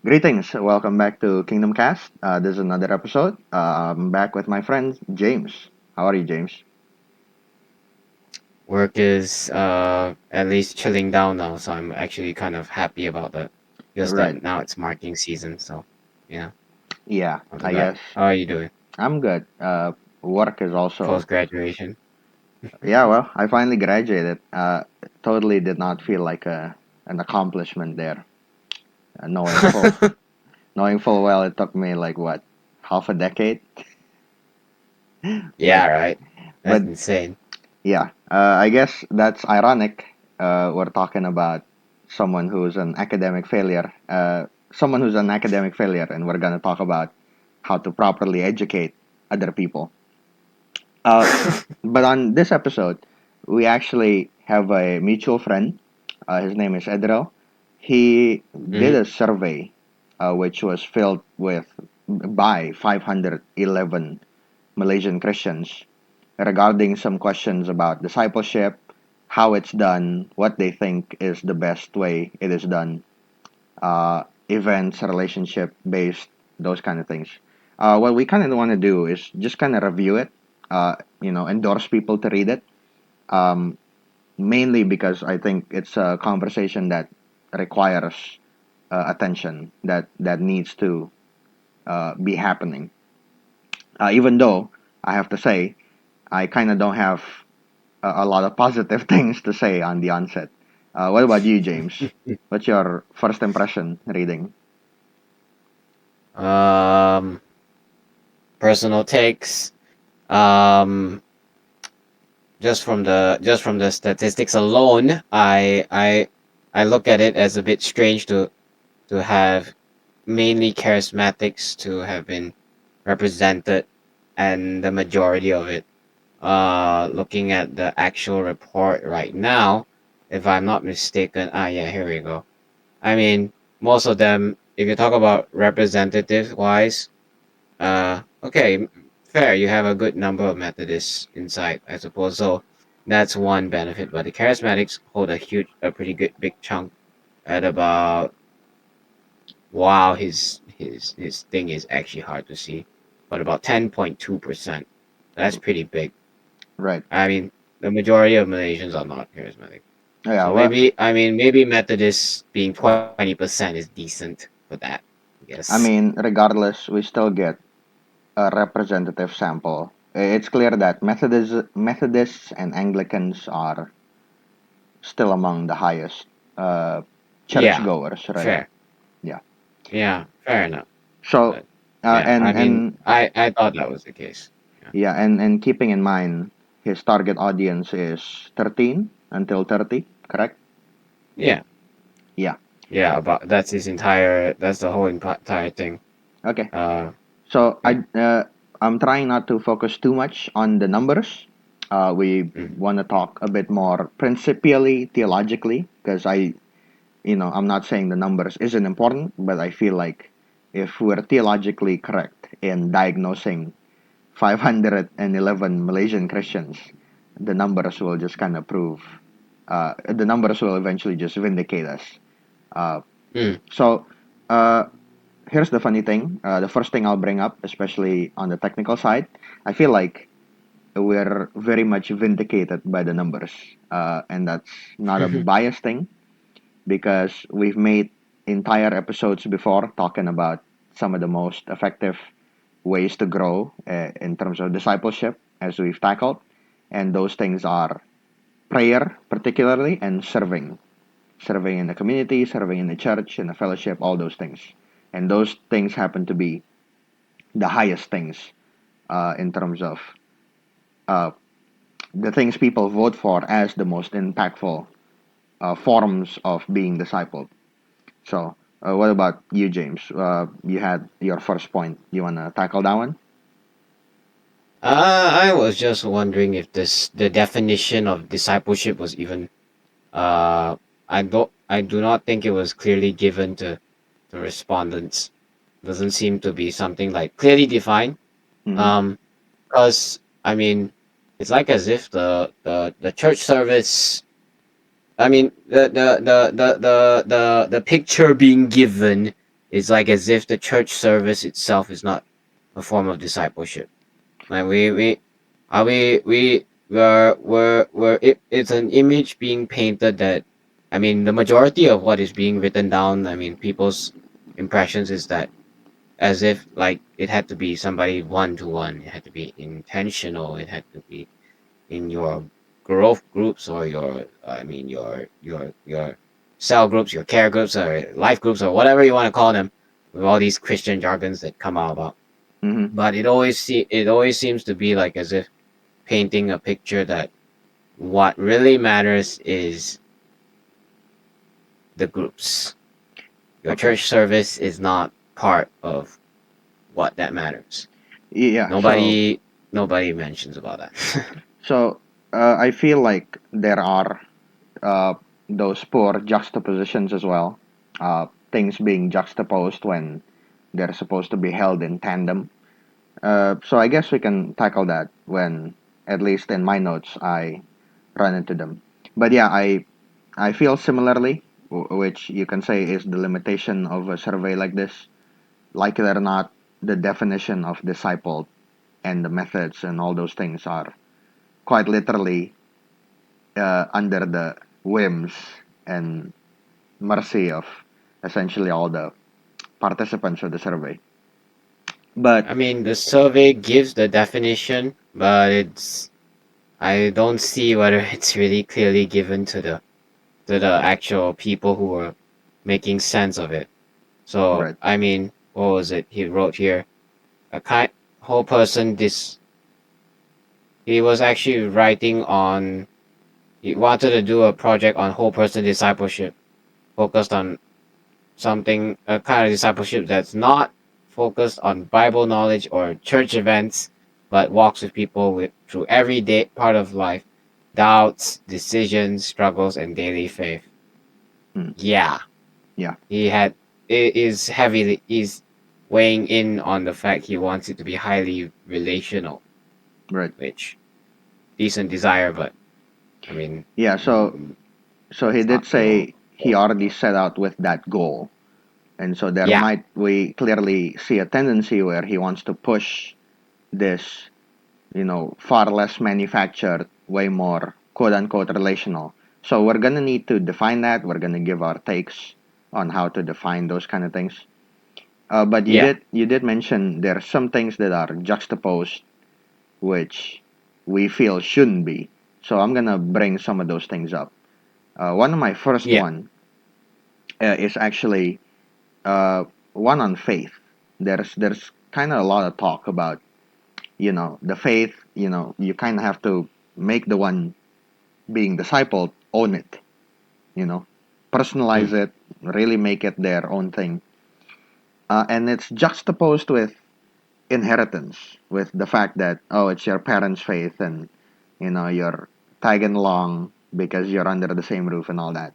Greetings, welcome back to Kingdom Cast. This is another episode. I'm back with my friend James. How are you, James? Work is at least chilling down now, so I'm actually kind of happy about that. Just Right. that now it's marking season, so yeah, Yeah, not too I bad. guess How are you doing? I'm good. Work is also. Post graduation? Yeah, well, I finally graduated. Totally did not feel like an accomplishment there. Knowing full well it took me like what, half a decade. But Yeah, right. That's but insane. yeah, I guess that's ironic. We're talking about someone who's an academic failure, and we're gonna talk about how to properly educate other people. Uh, but on this episode, we actually have a mutual friend. His name is Edrel. He did Hmm. a survey, which was filled with by 511 Malaysian Christians regarding some questions about discipleship, how it's done, what they think is the best way it is done, events, relationship based, those kind of things. What we kind of want to do is just kind of review it, endorse people to read it, um, mainly because I think it's a conversation that requires attention that needs to be happening. Even though I have to say, I kind of don't have a lot of positive things to say on the onset. What about you, James? What's your first impression reading? um, Personal takes. Um, just from the statistics alone, I look at it as a bit strange to have mainly charismatics to have been represented, and the majority of it. Looking at the actual report right now, if I'm not mistaken, yeah, here we go. I mean, most of them, if you talk about representative wise, okay, fair. You have a good number of Methodists inside, I suppose. So that's one benefit. But the charismatics hold a pretty good big chunk at about. Wow, his thing is actually hard to see, but about 10.2%. That's pretty big. Right. I mean, the majority of Malaysians are not charismatic. Yeah. So Well, maybe Methodist being 20% is decent for that, I I guess. mean, regardless, we still get a representative sample. It's clear that Methodists and Anglicans are still among the highest uh, Yeah, churchgoers, right? fair. Yeah. Yeah, fair enough. So, But uh, yeah, I and mean, and I thought that was the case. Yeah. yeah, and keeping in mind his target audience is 13 until 30, correct? Yeah. Yeah. Yeah, about that's the whole entire thing. Okay. Uh So yeah. I'm trying not to focus too much on the numbers. We Mhm. want to talk a bit more principially, theologically, because I'm not saying the numbers isn't important, but I feel like if we're theologically correct in diagnosing 511 Malaysian Christians, the numbers will just kind of the numbers will eventually just vindicate us. Uh, Mm. so, uh, here's the funny thing. The first thing I'll bring up, especially on the technical side, I feel like we're very much vindicated by the numbers. And that's not a biased thing because we've made entire episodes before talking about some of the most effective ways to grow in terms of discipleship as we've tackled. And those things are prayer, particularly, and serving in the community, serving in the church, in the fellowship, all those things. And those things happen to be the highest things in terms of uh, the things people vote for as the most impactful forms of being discipled. So, what about you, James? You had your first point. You want to tackle that one? I was just wondering if this the definition of discipleship was even uh I do not think it was clearly given to the respondents. Doesn't seem to be something like clearly defined. Mm-hmm. Um because I mean, it's like as if the church service, I mean, the picture being given it's like as if the church service itself is not a form of discipleship. Like we are we're it's an image being painted that, I mean, the majority of what is being written down, I mean, people's impressions is that as if like it had to be somebody one to one, it had to be intentional, it had to be in your growth groups or your, I mean, your cell groups, your care groups, or life groups, or whatever you want to call them, with all these Christian jargons that come out about. Mm-hmm. But it always seems to be like as if painting a picture that what really matters is the groups. Your Okay. church service is not part of what that matters. Yeah. Nobody mentions about that. So I feel like there are uh, those poor juxtapositions as well. Things being juxtaposed when they're supposed to be held in tandem. So I guess we can tackle that when, at least in my notes, I run into them. But yeah, I feel similarly, which you can say is the limitation of a survey like this. Like it or not, the definition of disciple and the methods and all those things are quite literally under the whims and mercy of essentially all the participants of the survey. But I mean, the survey gives the definition, but it's I don't see whether it's really clearly given to the actual people who are making sense of it. So right, I mean, what was it he wrote here? A kind whole person this he was actually writing on, he wanted to do a project on whole person discipleship, focused on something, a kind of discipleship that's not focused on Bible knowledge or church events, but walks with people with through every day part of life, doubts, decisions, struggles, and daily faith. mm, Yeah, yeah, he had it is heavily is weighing in on the fact he wants it to be highly relational, right, which decent desire, but I mean, yeah. So he it's did not real. say he already set out with that goal, and so there Yeah, might we clearly see a tendency where he wants to push this, far less manufactured, way more quote unquote relational. So we're gonna need to define that. We're gonna give our takes on how to define those kind of things. But you yeah, did mention there are some things that are juxtaposed, which we feel shouldn't be. So I'm gonna bring some of those things up. One of my first yeah. one is actually one on faith. There's kind of a lot of talk about the faith. You kind of have to make the one being discipled own it. You know, personalize Mm, it, really make it their own thing. And it's juxtaposed with inheritance, with the fact that, oh, it's your parents' faith, and you're tagging along because you're under the same roof and all that.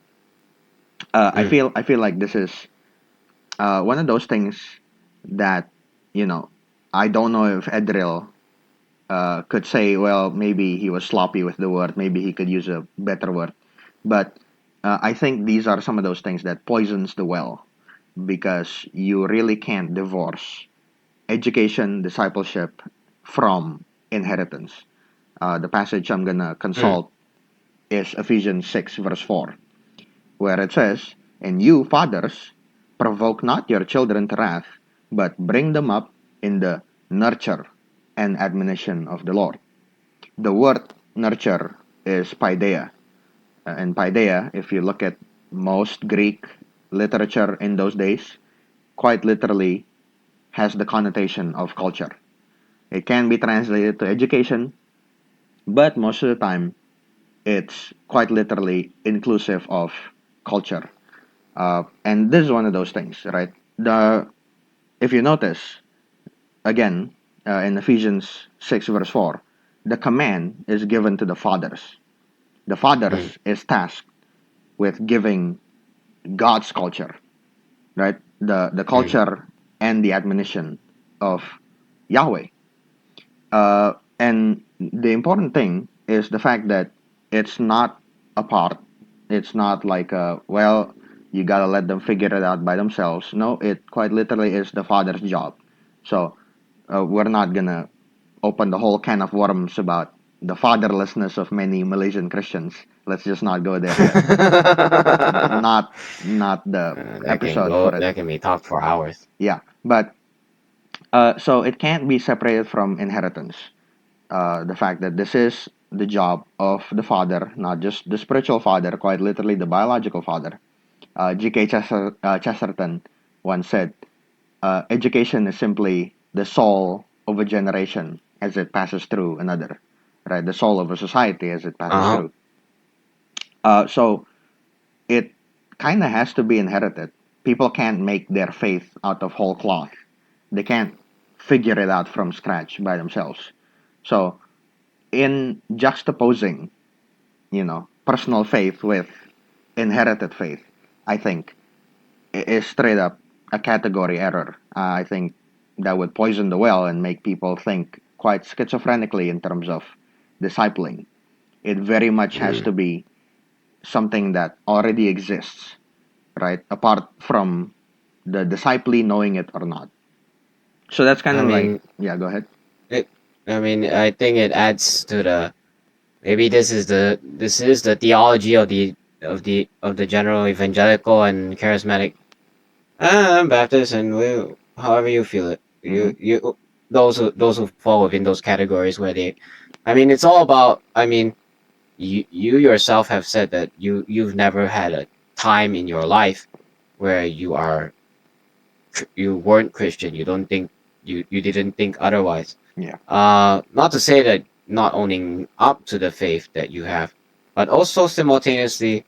mm, I feel like this is one of those things that you know I don't know if Edril could say, well, maybe he was sloppy with the word, maybe he could use a better word, but I think these are some of those things that poisons the well, because you really can't divorce education, discipleship from inheritance. The passage I'm gonna mm. consult is Ephesians 6 verse 4, where it says, "And you, fathers, provoke not your children to wrath, but bring them up in the nurture and admonition of the Lord." The word nurture is paideia. And paideia, if you look at most Greek literature in those days, quite literally has the connotation of culture. It can be translated to education, but most of the time it's quite literally inclusive of culture. And this is one of those things, right? The If you notice again in Ephesians 6 verse 4, the command is given to the fathers. The Mm, fathers is tasked with giving God's culture, right? The mm, culture and the admonition of Yahweh. And the important thing is the fact that it's not apart. It's not like, well, You gotta let them figure it out by themselves. No, it quite literally is the father's job. So we're not gonna open the whole can of worms about the fatherlessness of many Malaysian Christians. Let's just not go there yet. Not not the That can episode go. for it. That can be talked for hours. Yeah, but so it can't be separated from inheritance. The fact that this is the job of the father, not just the spiritual father, quite literally the biological father. Chesterton once said, education is simply the soul of a generation as it passes through another, right? The soul of a society as it passes Uh huh. through. So it kind of has to be inherited. People can't make their faith out of whole cloth. They can't figure it out from scratch by themselves. So in juxtaposing, personal faith with inherited faith, I think is straight up a category error. I think that would poison the well and make people think quite schizophrenically in terms of discipling. It very much has Mm. to be something that already exists, right? Apart from the disciplee knowing it or not. So that's kind I of like, mean, yeah, go ahead. it. I mean, I think it adds to the. Maybe this is the theology of the general evangelical and charismatic Baptist, and however you feel it. Mm-hmm. Those who fall within those categories where they. I mean, it's all about. I mean, you yourself have said that you've never had a time in your life where you weren't Christian. You don't think you didn't think otherwise. Yeah, Not to say that not owning up to the faith that you have, but also simultaneously,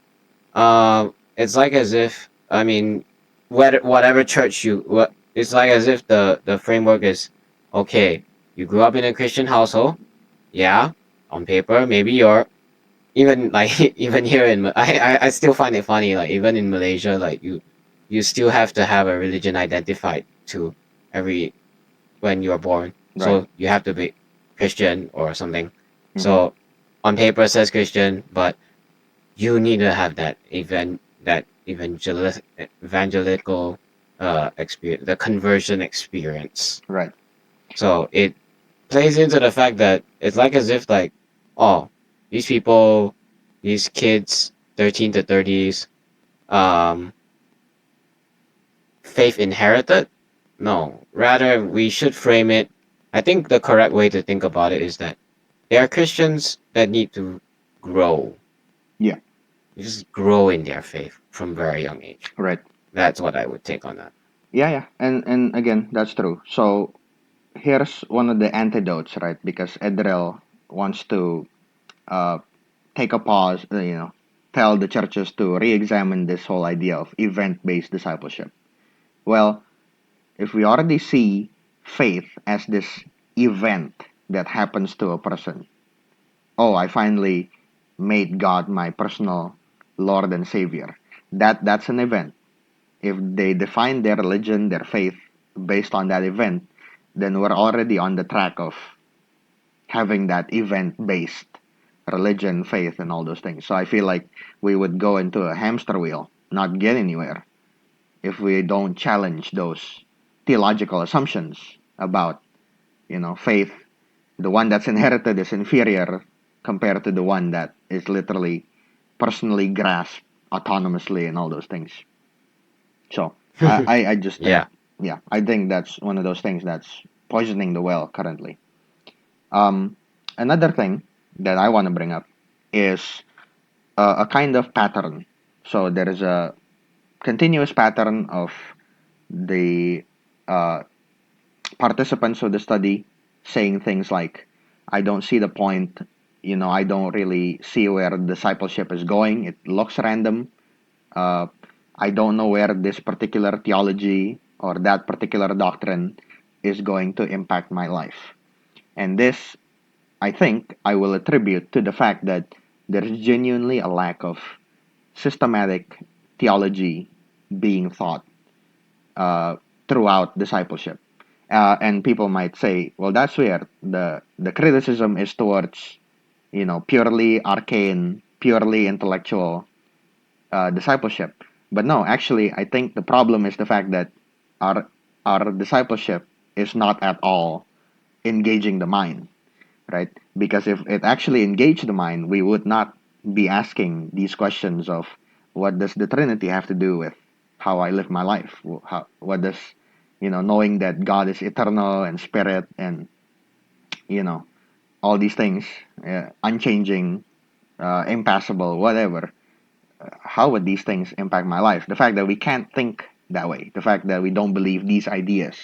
it's like as if, I mean, whatever church it's like as if the framework is okay. You grew up in a Christian household, yeah. On paper, maybe you're even like even here I still find it funny, like even in Malaysia, like you still have to have a religion identified to every when you are born. right. So you have to be Christian or something. Mm-hmm. So on paper it says Christian, but you need to have that evangelical experience, the conversion experience. Right. So it plays into the fact that it's like as if like, oh, these people, these kids, 13 to 30s, um, faith inherited? No. Rather, we should frame it. I think the correct way to think about it is that they are Christians that need to grow. Yeah. Just grow in their faith from very young age. Right. That's what I would take on that. Yeah, yeah. And again, that's true. So here's one of the antidotes, right? Because Edrel wants to uh, take a pause, tell the churches to re-examine this whole idea of event-based discipleship. Well, if we already see faith as this event that happens to a person, oh, I finally made God my personal Lord and Savior. That's an event. If they define their religion, their faith based on that event, then we're already on the track of having that event based religion, faith, and all those things. So I feel like we would go into a hamster wheel, not get anywhere, if we don't challenge those theological assumptions about, faith. The one that's inherited is inferior compared to the one that is literally personally grasped autonomously and all those things. So I just think, Yeah. yeah, I think that's one of those things that's poisoning the well currently. Um, Another thing that I want to bring up is a kind of pattern. So there is a continuous pattern of the uh, participants of the study saying things like, I don't see the point, I don't really see where discipleship is going. It looks random. Uh, I don't know where this particular theology or that particular doctrine is going to impact my life. And this, I think, I will attribute to the fact that there's genuinely a lack of systematic theology being taught uh, throughout discipleship. And people might say, well, that's where the criticism is towards, purely arcane, purely intellectual discipleship. But no, actually, I think the problem is the fact that our our discipleship is not at all engaging the mind, right? Because if it actually engaged the mind, we would not be asking these questions of what does the Trinity have to do with how I live my life? What does, knowing that God is eternal and spirit and, you know, all these things, unchanging, impassable, whatever, how would these things impact my life? The fact that we can't think that way, the fact that we don't believe these ideas,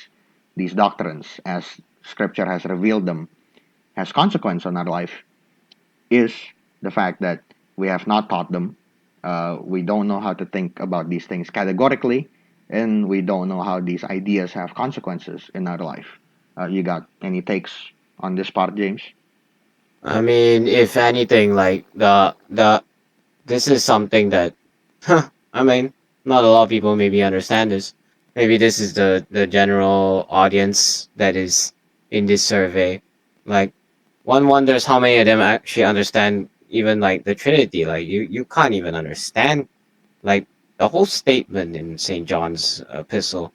these doctrines, as Scripture has revealed them, has consequence on our life, is the fact that we have not taught them. We don't know how to think about these things categorically, and we don't know how these ideas have consequences in our life. You got any takes on this part, James? I mean, if anything, like the this is something that, I mean, not a lot of people maybe understand this. Maybe this is the general audience that is in this survey. Like, one wonders how many of them actually understand even like the Trinity. Like, you can't even understand like the whole statement in Saint John's epistle.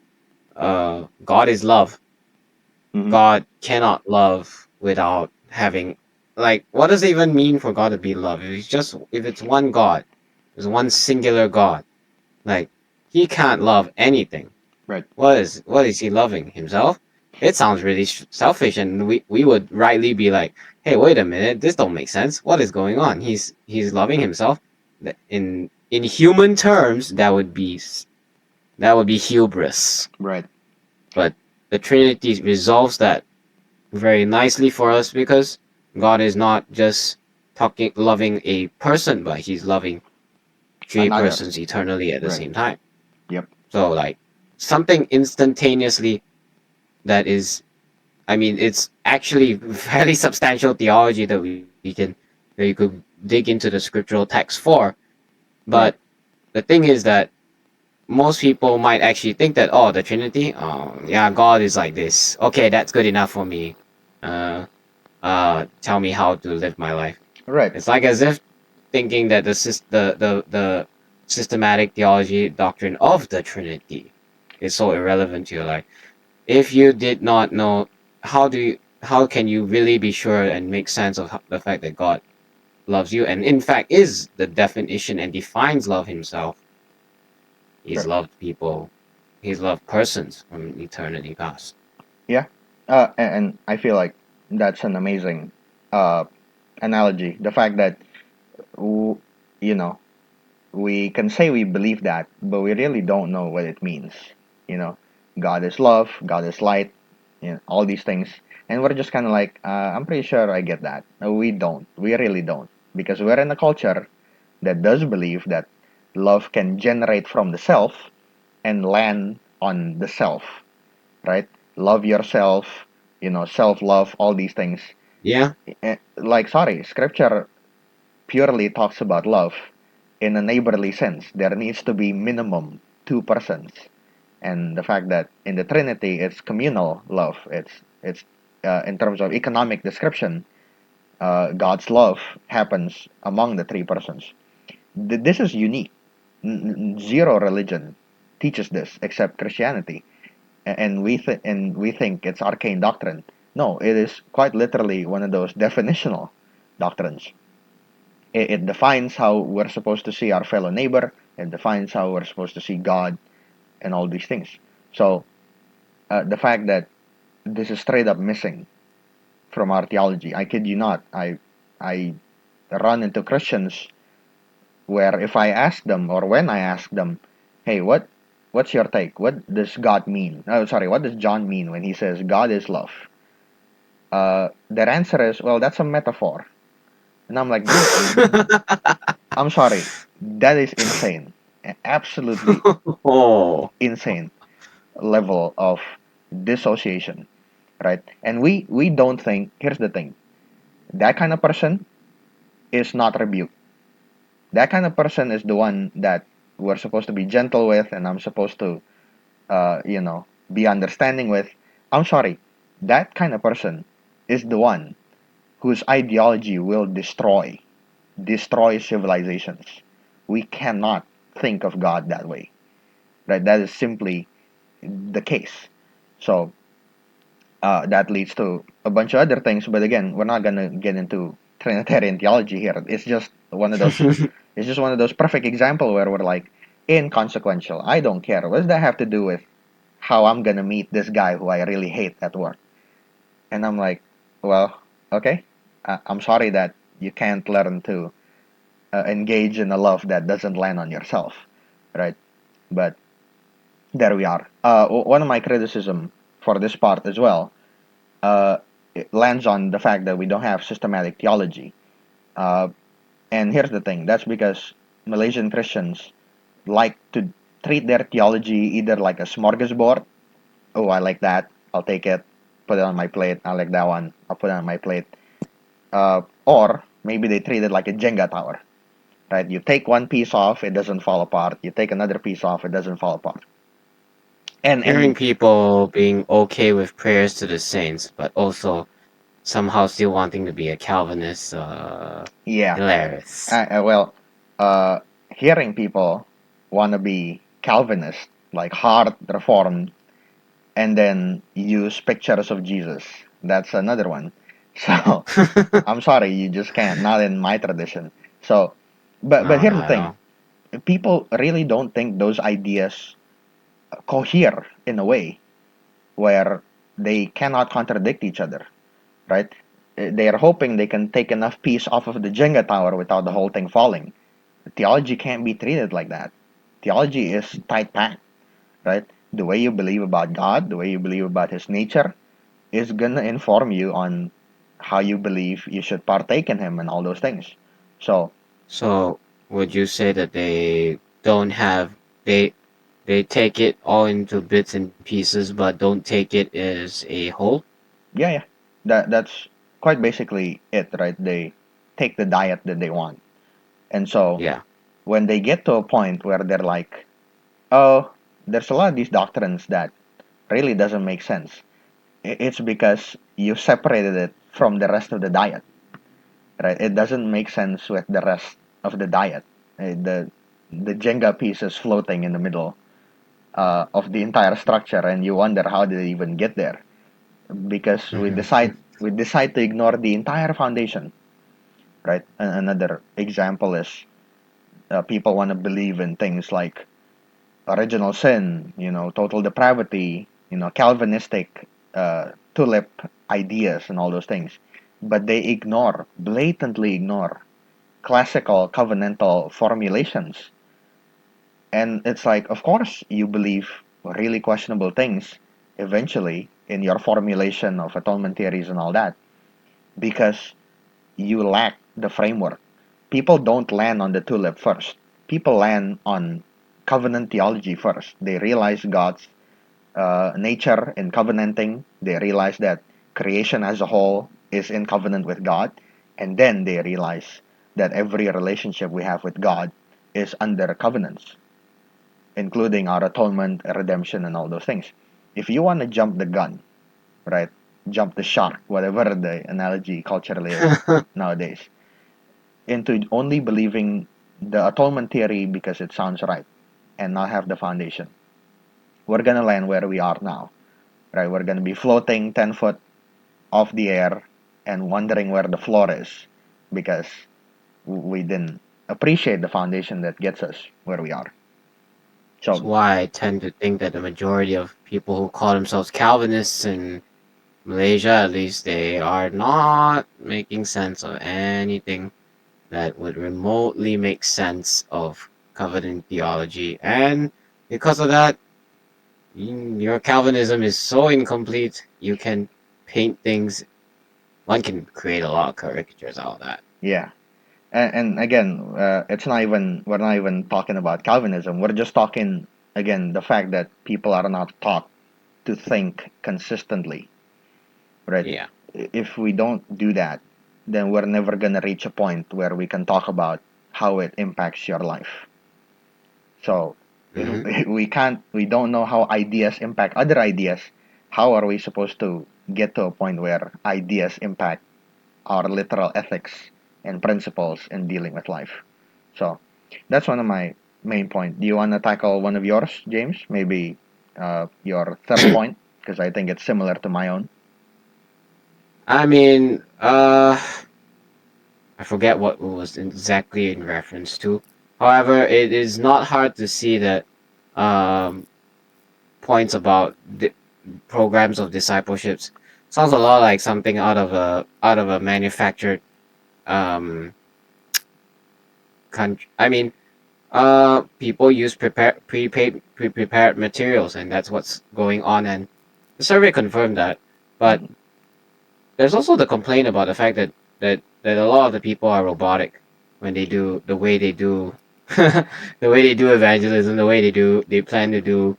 God is love. Mm-hmm. God cannot love without having, like, what does it even mean for God to be love? If it's one God, there's one singular God. Like, he can't love anything. Right. What is he loving? Himself? It sounds really selfish, and we would rightly be like, hey, wait a minute, this don't make sense. What is going on? He's loving himself. In human terms, that would be hubris. Right. But the Trinity resolves that very nicely for us, because God is not just talking loving a person, but he's loving three Another. persons eternally at the Right. same time. Yep. So, like, something instantaneously that is, I mean, it's actually fairly substantial theology that we can that you could dig into the scriptural text for. Right. But the thing is that most people might actually think that, oh, the Trinity, oh yeah, God is like this. Okay, that's good enough for me. Uh, tell me how to live my life. Right. It's like as if thinking that the systematic theology doctrine of the Trinity is so irrelevant to your life. If you did not know, how can you really be sure and make sense of the fact that God loves you, and in fact is the definition and defines love himself? He's Sure. loved people. He's loved persons from eternity past. Yeah. And I feel like that's an amazing uh, analogy. The fact that, w- you know, we can say we believe that, but we really don't know what it means. You know, God is love, God is light, all these things. And we're just kind of like, I'm pretty sure I get that. No, we don't. We really don't. Because we're in a culture that does believe that love can generate from the self and land on the self, right? Love yourself, self love, all these things. Yeah, Like, sorry, scripture purely talks about love in a neighborly sense. There needs to be minimum two persons, and the fact that in the Trinity it's communal love. It's in terms of economic description, God's love happens among the three persons. This is unique. Zero religion teaches this except Christianity, and we think it's arcane doctrine. No, it is quite literally one of those definitional doctrines. It defines how we're supposed to see our fellow neighbor. It defines how we're supposed to see God and all these things. So the fact that this is straight up missing from our theology, I kid you not. I run into Christians where if I ask them or when I ask them, hey, what's your take? What does God mean? Oh, sorry, what does John mean when he says God is love? Their answer is, well, that's a metaphor. And I'm like, I'm sorry, that is insane. Absolutely oh, insane level of dissociation, right? And we don't think, here's the thing, that kind of person is not rebuked. That kind of person is the one that we're supposed to be gentle with, and I'm supposed to, be understanding with. I'm sorry, that kind of person is the one whose ideology will destroy civilizations. We cannot. think of God that way, right? That is simply the case. So that leads to a bunch of other things. But again, we're not gonna get into Trinitarian theology here. It's just one of those. It's just one of those perfect example where we're like inconsequential. I don't care. What does that have to do with how I'm gonna meet this guy who I really hate at work? And I'm like, well, okay. I'm sorry that you can't learn to engage in a love that doesn't land on yourself, right? But there we are. One of my criticism for this part as well, it lands on the fact that we don't have systematic theology. Uh, and here's the thing: that's because Malaysian Christians like to treat their theology either like a smorgasbord. Oh, I like that. I'll take it. Put it on my plate. I like that one. I'll put it on my plate. Or maybe they treat it like a Jenga tower, right? You take one piece off, it doesn't fall apart. You take another piece off, it doesn't fall apart. Hearing And people being okay with prayers to the saints, but also somehow still wanting to be a Calvinist, yeah, hilarious. well, uh, hearing people want to be Calvinist, like hard reformed, and then use pictures of Jesus, that's another one. So I'm sorry, you just can't. Not in my tradition. So, but No, here's the not at thing: all. people really don't think those ideas cohere in a way where they cannot contradict each other, right? They are hoping they can take enough piece off of the Jenga tower without the whole thing falling. Theology can't be treated like that. Theology is tight packed, right? The way you believe about God, the way you believe about His nature, is gonna inform you on how you believe you should partake in Him and all those things. So So, would you say that they don't have they take it all into bits and pieces, but don't take it as a whole? yeah, yeah, that's quite basically it, right? They take the diet that they want, and so Yeah. when they get to a point where they're like, oh, there's a lot of these doctrines that really doesn't make sense. It's because you separated it from the rest of the diet, right? It doesn't make sense with the rest of the diet. The Jenga pieces floating in the middle of the entire structure, and you wonder how did they even get there? Because we decide to ignore the entire foundation, right? Another example is people want to believe in things like original sin, total depravity, Calvinistic tulip ideas and all those things. But they blatantly ignore classical covenantal formulations. And it's like, of course, you believe really questionable things eventually in your formulation of atonement theories and all that because you lack the framework. People don't land on the tulip first. People land on covenant theology first. They realize God's nature in covenanting. They realize that creation as a whole is in covenant with God. And then they realize that every relationship we have with God is under covenants, including our atonement, redemption, and all those things. If you want to jump the gun, right, jump the shark, whatever the analogy culturally is nowadays, into only believing the atonement theory because it sounds right and not have the foundation, we're going to land where we are now, right? We're going to be floating 10 foot off the air and wondering where the floor is because we didn't appreciate the foundation that gets us where we are. That's So, why I tend to think that the majority of people who call themselves Calvinists in Malaysia, at least, they are not making sense of anything that would remotely make sense of covenant theology. And because of that, your Calvinism is so incomplete, you can paint things, one can create a lot of caricatures out of that. yeah. And again, it's not even, we're not even talking about Calvinism. We're just talking, again, the fact that people are not taught to think consistently, right? Yeah. If we don't do that, then we're never going to reach a point where we can talk about how it impacts your life. So if Hmm. we don't know how ideas impact other ideas, how are we supposed to get to a point where ideas impact our literal ethics and principles in dealing with life? So that's one of my main point. Do you want to tackle one of yours, James? Maybe your third point, because I think it's similar to my own. I mean, I forget what it was exactly in reference to. However, it is not hard to see that um, points about programs of discipleships sounds a lot like something out of a manufactured um country. I mean, people use prepared materials, and that's what's going on. And the survey confirmed that. But Mhm. there's also the complaint about the fact that a lot of the people are robotic when they do the way they do the way they do evangelism, the way they plan to do.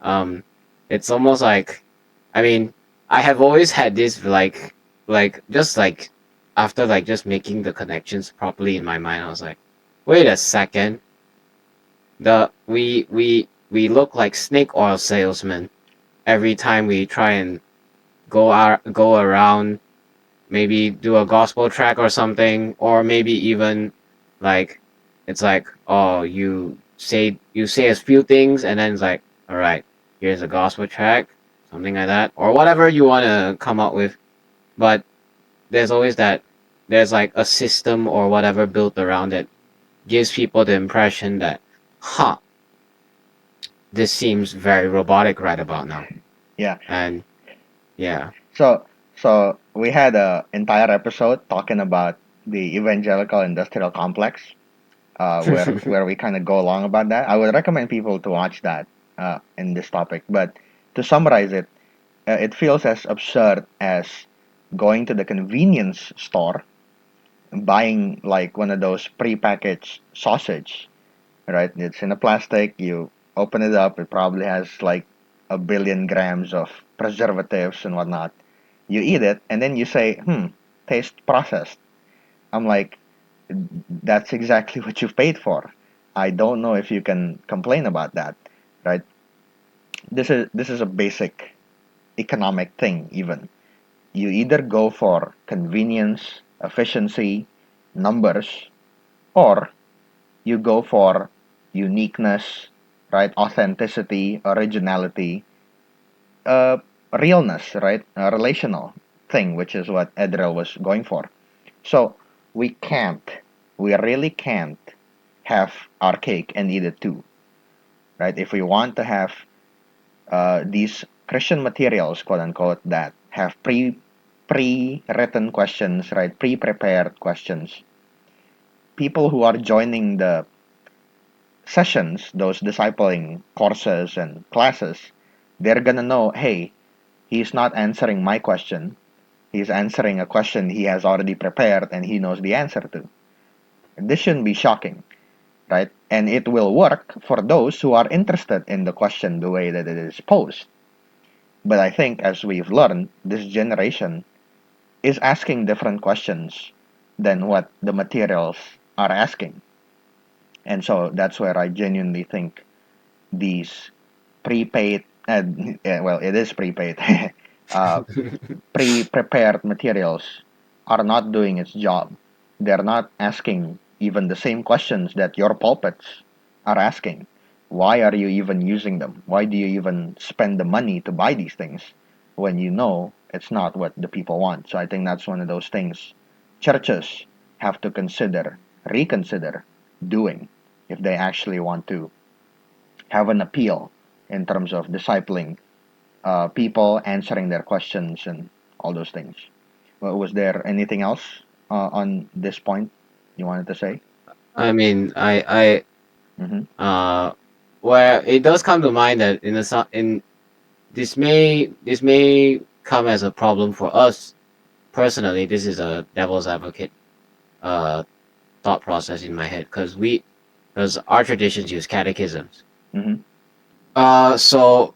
Um, it's almost like, I mean, I have always had this just like after like just making the connections properly in my mind, I was like, wait a second, we look like snake oil salesmen every time we try and go around, maybe do a gospel track or something, or maybe even like it's like, oh, you say a few things and then it's like, all right, here's a gospel track, something like that, or whatever you want to come up with. But there's always that, there's like a system or whatever built around it, gives people the impression that, huh, this seems very robotic right about now. Yeah. And yeah. So we had a entire episode talking about the evangelical industrial complex, where we kind of go along about that. I would recommend people to watch that in this topic. But to summarize it, it feels as absurd as going to the convenience store, buying like one of those prepackaged sausage, right? It's in a plastic. You open it up. It probably has like a billion grams of preservatives and whatnot. You eat it, and then you say, taste processed. I'm like, that's exactly what you've paid for. I don't know if you can complain about that, right? This is a basic economic thing even. You either go for convenience, efficiency, numbers, or you go for uniqueness, right? Authenticity, originality, uh, realness, right? A relational thing, which is what Edrel was going for. So we can't, we really can't have our cake and eat it too, right? If we want to have these Christian materials, quote unquote, that have pre-written questions, right? Pre-prepared questions. People who are joining the sessions, those discipling courses and classes, they're gonna know, hey, he's not answering my question. He's answering a question he has already prepared and he knows the answer to. This shouldn't be shocking, right? And it will work for those who are interested in the question the way that it is posed. But I think, as we've learned, this generation is asking different questions than what the materials are asking. And so that's where I genuinely think these prepaid, well, it is prepaid, uh, pre-prepared materials are not doing its job. They're not asking even the same questions that your pulpits are asking. Why are you even using them? Why do you even spend the money to buy these things when you know it's not what the people want? So I think that's one of those things churches have to consider, reconsider doing if they actually want to have an appeal in terms of discipling people, answering their questions, and all those things. Well, was there anything else on this point you wanted to say? I mean, Mm-hmm. uh, where it does come to mind that in this may come as a problem for us personally. This is a devil's advocate uh thought process in my head, because our traditions use catechisms. Mm-hmm. So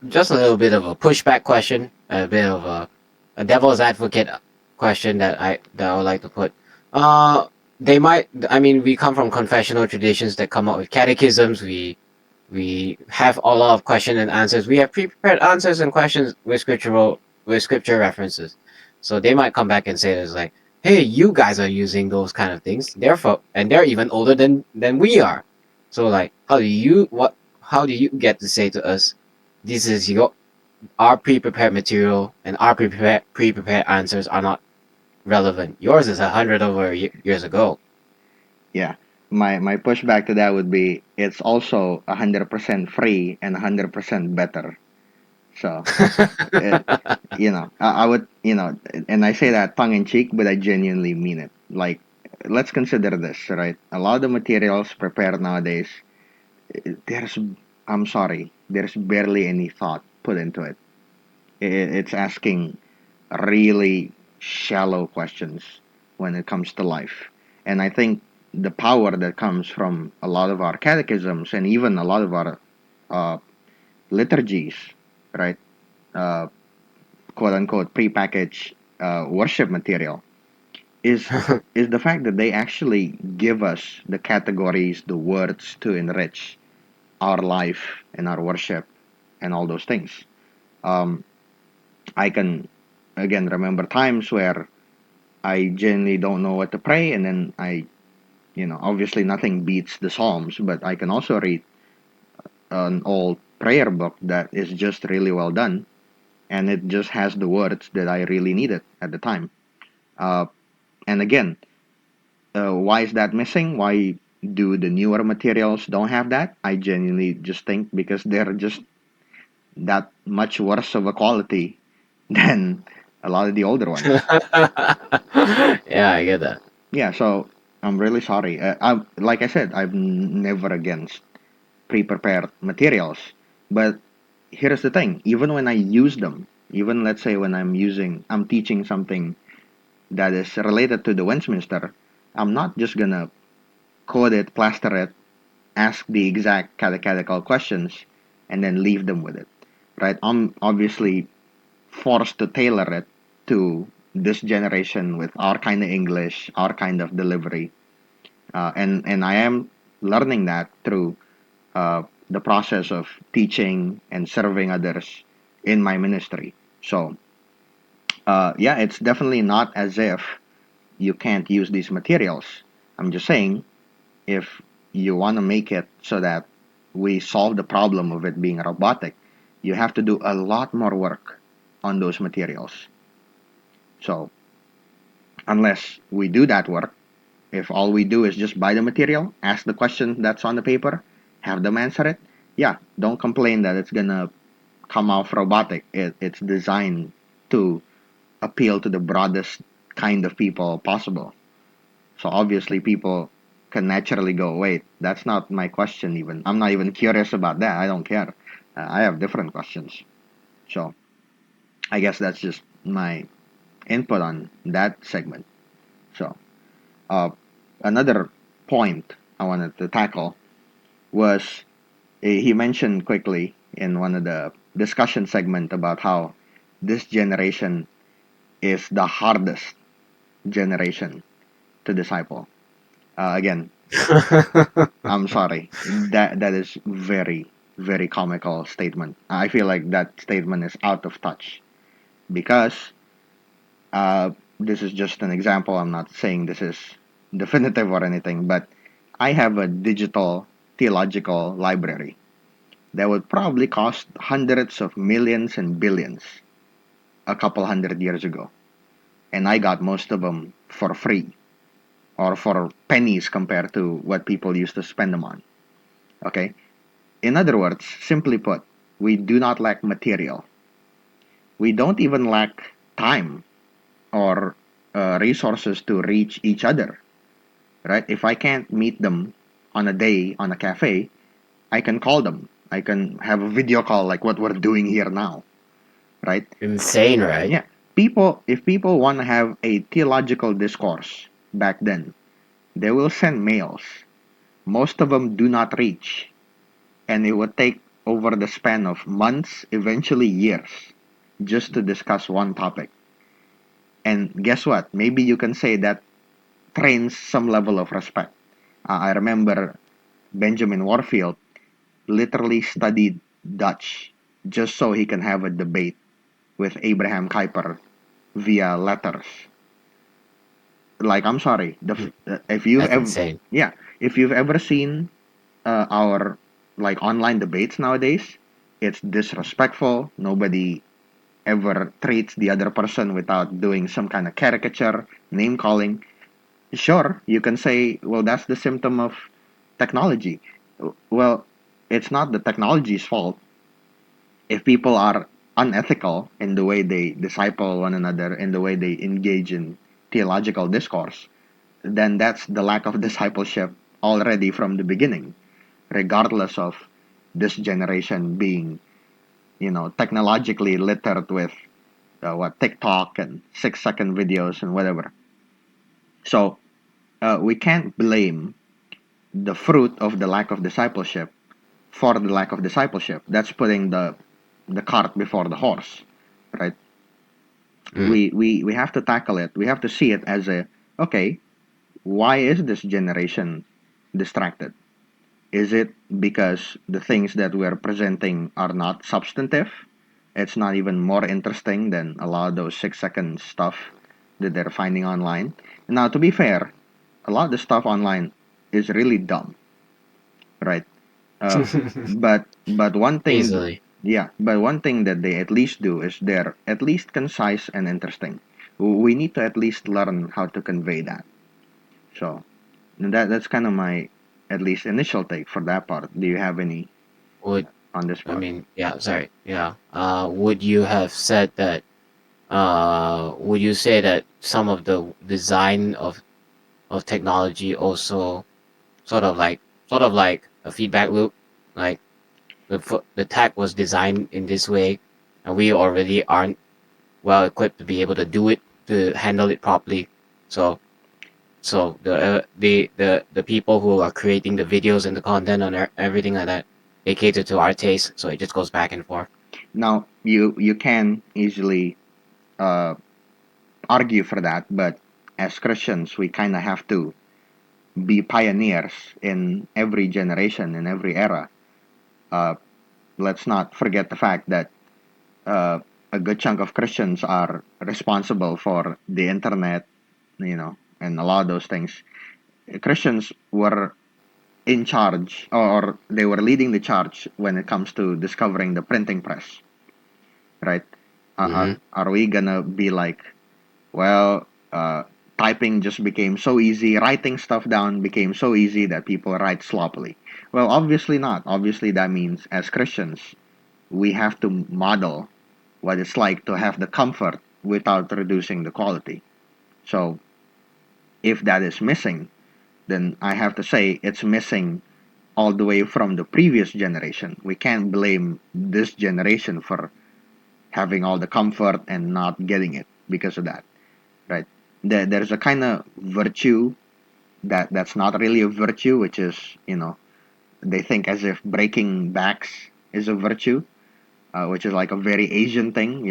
just a little bit of a pushback question, a bit of a devil's advocate question that I would like to put. Uh, they might. I mean, we come from confessional traditions that come up with catechisms. We have a lot of question and answers. We have pre-prepared answers and questions with scripture references. So they might come back and say it's like, hey, you guys are using those kind of things. Therefore, and they're even older than we are. So like, how do you get to say to us, this is your our pre-prepared material and our pre-prepared answers are not relevant. Yours is 100 over years ago. Yeah. My pushback to that would be it's also 100% free and 100% better. So, it, I would, and I say that tongue in cheek, but I genuinely mean it. Like, let's consider this, right? A lot of the materials prepared nowadays, there's, I'm sorry, there's barely any thought put into it. It's asking really shallow questions when it comes to life. And I think the power that comes from a lot of our catechisms and even a lot of our uh, liturgies, right? Uh, quote unquote prepackaged worship material is is the fact that they actually give us the categories, the words to enrich our life and our worship and all those things. Um, I can again remember times where I genuinely don't know what to pray, and then obviously nothing beats the Psalms, but I can also read an old prayer book that is just really well done, and it just has the words that I really needed at the time. Uh, and again, why is that missing? Why do the newer materials don't have that? I genuinely just think because they're just that much worse of a quality than a lot of the older ones. Yeah, I get that. Yeah, so I'm really sorry. Like I said, I'm never against pre-prepared materials, but here's the thing: even when I use them, even let's say when I'm teaching something that is related to the Westminster, I'm not just gonna code it, plaster it, ask the exact catechetical questions, and then leave them with it, right? I'm obviously forced to tailor it to this generation with our kind of English, our kind of delivery, and I am learning that through the process of teaching and serving others in my ministry. So, yeah, it's definitely not as if you can't use these materials. I'm just saying if you want to make it so that we solve the problem of it being robotic, you have to do a lot more work on those materials. So, unless we do that work, if all we do is just buy the material, ask the question that's on the paper, have them answer it, yeah, don't complain that it's gonna come off robotic. It's designed to appeal to the broadest kind of people possible. So obviously, people can naturally go, wait, that's not my question even. I'm not even curious about that. I don't care. I have different questions. So I guess that's just my input on that segment. So uh, another point I wanted to tackle was he mentioned quickly in one of the discussion segment about how this generation is the hardest generation to disciple. Again, I'm sorry. That is very comical statement. I feel like that statement is out of touch because this is just an example. I'm not saying this is definitive or anything, but I have a digital theological library that would probably cost hundreds of millions and billions a couple hundred years ago, and I got most of them for free or for pennies compared to what people used to spend them on. Okay, in other words, simply put, we do not lack material. We don't even lack time or resources to reach each other, right? If I can't meet them on a day on a cafe, I can call them. I can have a video call like what we're doing here now, right? Insane, right? Yeah. If people want to have a theological discourse back then, they will send mails. Most of them do not reach, and it would take over the span of months, eventually years, just to discuss one topic. And guess what? Maybe you can say that trains some level of respect. I remember Benjamin Warfield literally studied Dutch just so he can have a debate with Abraham Kuyper via letters. Like, I'm sorry, Mm, if you've that's ever, insane. yeah, if you've ever seen our like online debates nowadays, it's disrespectful. Nobody ever treats the other person without doing some kind of caricature, name calling. Sure, you can say, well, that's the symptom of technology. Well, it's not the technology's fault. If people are unethical in the way they disciple one another, in the way they engage in theological discourse, then that's the lack of discipleship already from the beginning, regardless of this generation being, technologically littered with what TikTok and 6-second videos and whatever. So we can't blame the fruit of the lack of discipleship for the lack of discipleship. That's putting the cart before the horse, right? Mm. We have to tackle it. We have to see it as a, okay, why is this generation distracted? Is it because the things that we're presenting are not substantive? It's not even more interesting than a lot of those 6-second stuff that they're finding online. Now, to be fair, a lot of the stuff online is really dumb, right? Uh, but one thing, Easily. yeah, but one thing that they at least do is they're at least concise and interesting. We need to at least learn how to convey that. So that's kind of my at least initial take for that part. Do you have any Would on this I part? mean, yeah, sorry. Yeah. Would you have said that would you say that some of the design of technology also sort of like sort of like a feedback loop, like the tech was designed in this way, and we already aren't well equipped to be able to do it, to handle it properly. So the people who are creating the videos and the content and everything like that, they cater to our taste. So it just goes back and forth. Now you can easily uh, argue for that, but as Christians, we kind of have to be pioneers in every generation, in every era. Uh, let's not forget the fact that uh, a good chunk of Christians are responsible for the internet, and a lot of those things. Christians were in charge, or they were leading the charge when it comes to discovering the printing press, right? Mm-hmm. Are we gonna be like, well, typing just became so easy, writing stuff down became so easy that people write sloppily? Well, obviously not. Obviously, that means as Christians, we have to model what it's like to have the comfort without reducing the quality. So, if that is missing, then I have to say it's missing all the way from the previous generation. We can't blame this generation for having all the comfort and not getting it because of that, right? There's a kind of virtue that's not really a virtue, which is, they think as if breaking backs is a virtue, which is like a very Asian thing,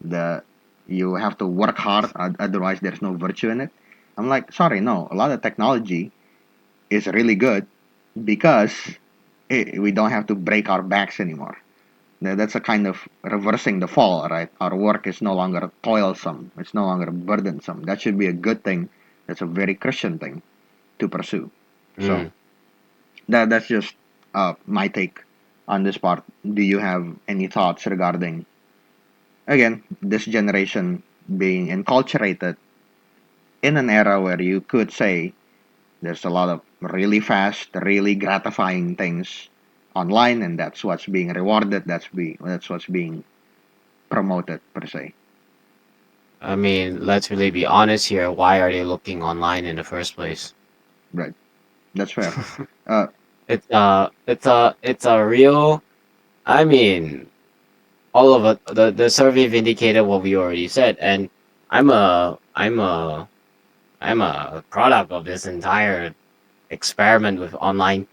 the you have to work hard, otherwise there's no virtue in it. I'm like, sorry, no. A lot of technology is really good because we don't have to break our backs anymore. That's a kind of reversing the fall, right? Our work is no longer toilsome. It's no longer burdensome. That should be a good thing. That's a very Christian thing to pursue. So Mm. that's just my take on this part. Do you have any thoughts regarding again this generation being enculturated in an era where you could say there's a lot of really fast, really gratifying things online, and that's what's being rewarded. That's what's being promoted per se. I mean, let's really be honest here. Why are they looking online in the first place? Right. That's fair. Uh, It's a real. I mean, all of it. The survey vindicated what we already said, and I'm a I'm a I'm a product of this entire experiment with online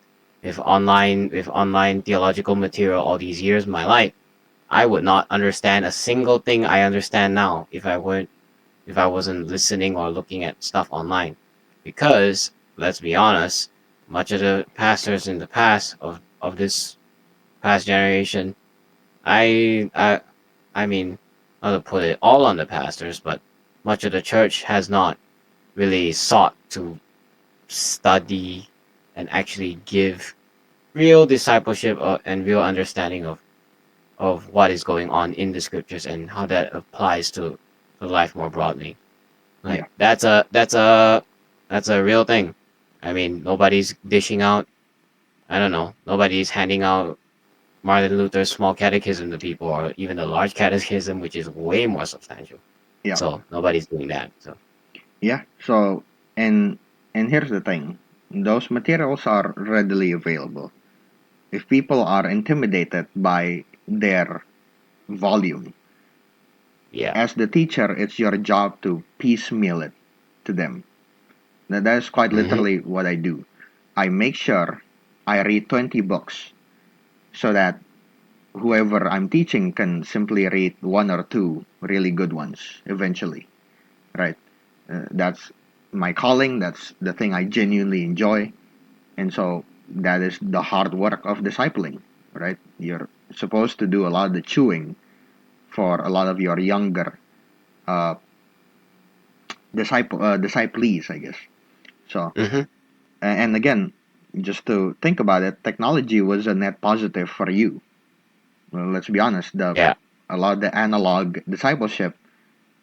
theological material all these years of my life. I would not understand a single thing I understand now if I wasn't listening or looking at stuff online. Because let's be honest, much of the pastors in the past of this past generation, I I I mean, not to put it all on the pastors, but much of the church has not really sought to study and actually give. real discipleship and real understanding of what is going on in the scriptures and how that applies to life more broadly. Yeah, Like that's a real thing. I mean, nobody's dishing out. I don't know. Nobody's handing out Martin Luther's small catechism to people, or even the large catechism, which is way more substantial. yeah, So nobody's doing that. So yeah. So, and and here's the thing: those materials are readily available. If people are intimidated by their volume, yeah. as the teacher, it's your job to piecemeal it to them. Now, that is quite Hmm. literally what I do. I make sure I read 20 books so that whoever I'm teaching can simply read one or two really good ones eventually, right? That's my calling. That's the thing I genuinely enjoy. And so that is the hard work of discipling, right? You're supposed to do a lot of the chewing for a lot of your younger uh, disciples, I guess. So, Hmm. and again, just to think about it, technology was a net positive for you. Well, let's be honest, the Yeah. a lot of the analog discipleship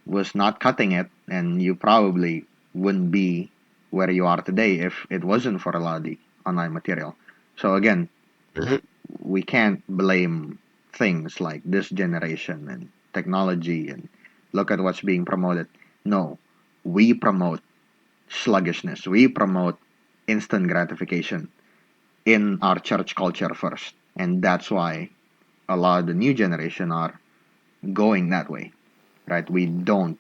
was not cutting it, and you probably wouldn't be where you are today if it wasn't for a lot of the online material. So again, Hmm. we can't blame things like this generation and technology and look at what's being promoted. No, we promote sluggishness. We promote instant gratification in our church culture first. And that's why a lot of the new generation are going that way, right? We don't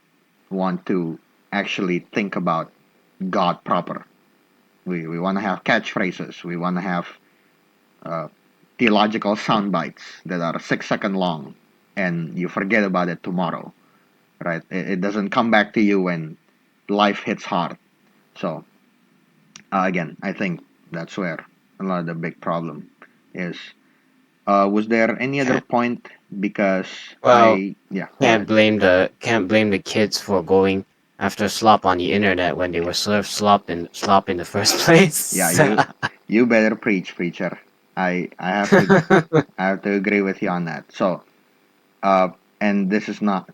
want to actually think about God proper. We want to have catchphrases. We want to have uh, theological sound bites that are 6 second long, and you forget about it tomorrow, right? It doesn't come back to you when life hits hard. So again, I think that's where a lot of the big problem is. Was there any other Can't, point? Because well, yeah, go can't ahead. blame the kids for going after slop on the internet when they were served slop in the first Yeah, place. you better preach, preacher. I have to I have to agree with you on that. So, uh, and this is not,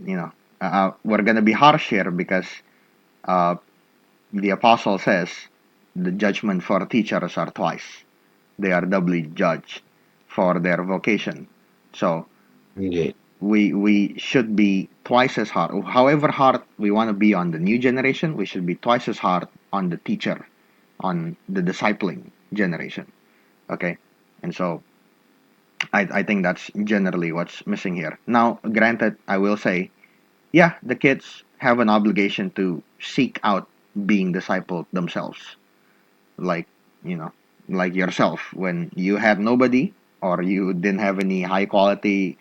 we're gonna be harsh here because uh, the apostle says the judgment for teachers are twice. They are doubly judged for their vocation. So Indeed. we should be twice as hard. However hard we want to be on the new generation, we should be twice as hard on the teacher, on the discipling generation. Okay, and so I think that's generally what's missing here. Now, granted, I will say, yeah, the kids have an obligation to seek out being discipled themselves, like you know, like yourself when you had nobody or you didn't have any high quality